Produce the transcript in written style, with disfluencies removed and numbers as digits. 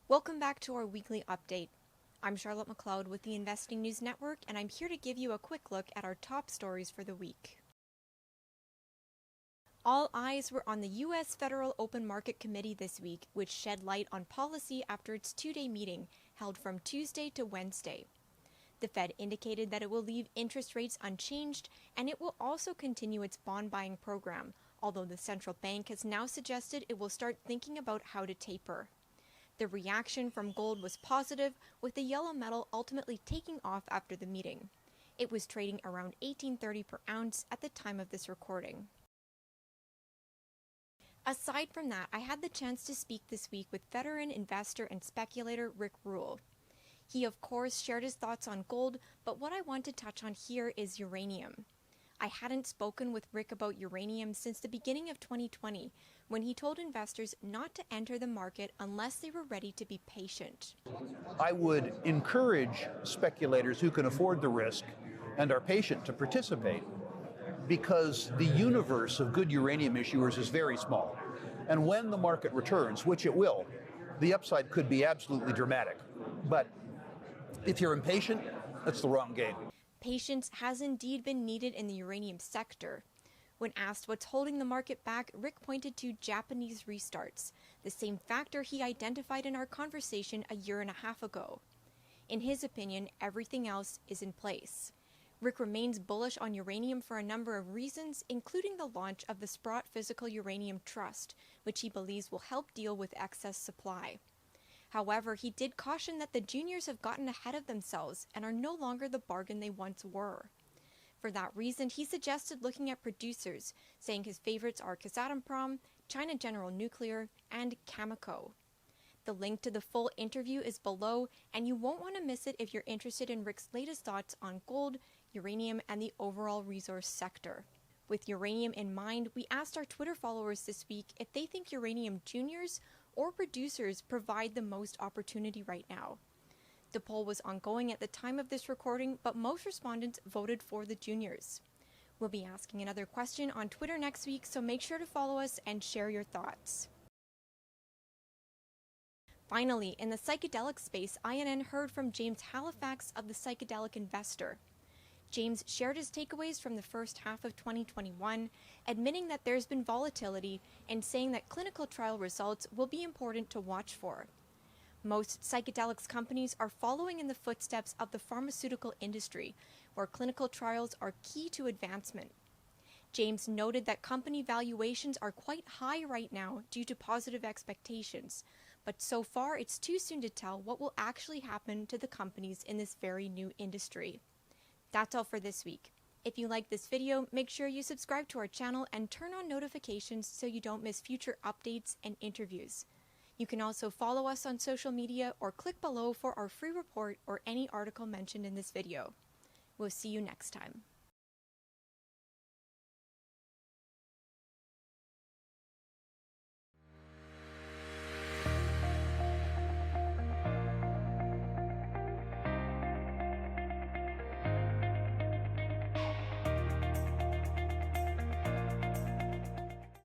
Welcome back to our weekly update. I'm Charlotte McLeod with the Investing News Network, and I'm here to give you a quick look at our top stories for the week. All eyes were on the U.S. Federal Open Market Committee this week, which shed light on policy after its two-day meeting held from Tuesday to Wednesday. The Fed indicated that it will leave interest rates unchanged, and it will also continue its bond buying program, although the central bank has now suggested it will start thinking about how to taper. The reaction from gold was positive, with the yellow metal ultimately taking off after the meeting. It was trading around $18.30 per ounce at the time of this recording. Aside from that, I had the chance to speak this week with veteran investor and speculator Rick Rule. He, of course, shared his thoughts on gold, but what I want to touch on here is uranium. I hadn't spoken with Rick about uranium since the beginning of 2020, when he told investors not to enter the market unless they were ready to be patient. I would encourage speculators who can afford the risk and are patient to participate, because the universe of good uranium issuers is very small. And when the market returns, which it will, the upside could be absolutely dramatic. But if you're impatient, that's the wrong game. Patience has indeed been needed in the uranium sector. When asked what's holding the market back, Rick pointed to Japanese restarts, the same factor he identified in our conversation a year and a half ago. In his opinion, everything else is in place. Rick remains bullish on uranium for a number of reasons, including the launch of the Sprott Physical Uranium Trust, which he believes will help deal with excess supply. However, he did caution that the juniors have gotten ahead of themselves and are no longer the bargain they once were. For that reason, he suggested looking at producers, saying his favorites are Kazatomprom, China General Nuclear, and Cameco. The link to the full interview is below, and you won't want to miss it if you're interested in Rick's latest thoughts on gold, uranium, and the overall resource sector. With uranium in mind, we asked our Twitter followers this week if they think uranium juniors or producers provide the most opportunity right now. The poll was ongoing at the time of this recording, but most respondents voted for the juniors. We'll be asking another question on Twitter next week, so make sure to follow us and share your thoughts. Finally, in the psychedelic space, INN heard from James Halifax of the Psychedelic Investor. James shared his takeaways from the first half of 2021, admitting that there's been volatility and saying that clinical trial results will be important to watch for. Most psychedelics companies are following in the footsteps of the pharmaceutical industry, where clinical trials are key to advancement. James noted that company valuations are quite high right now due to positive expectations, but so far it's too soon to tell what will actually happen to the companies in this very new industry. That's all for this week. If you like this video, make sure you subscribe to our channel and turn on notifications so you don't miss future updates and interviews. You can also follow us on social media or click below for our free report or any article mentioned in this video. We'll see you next time.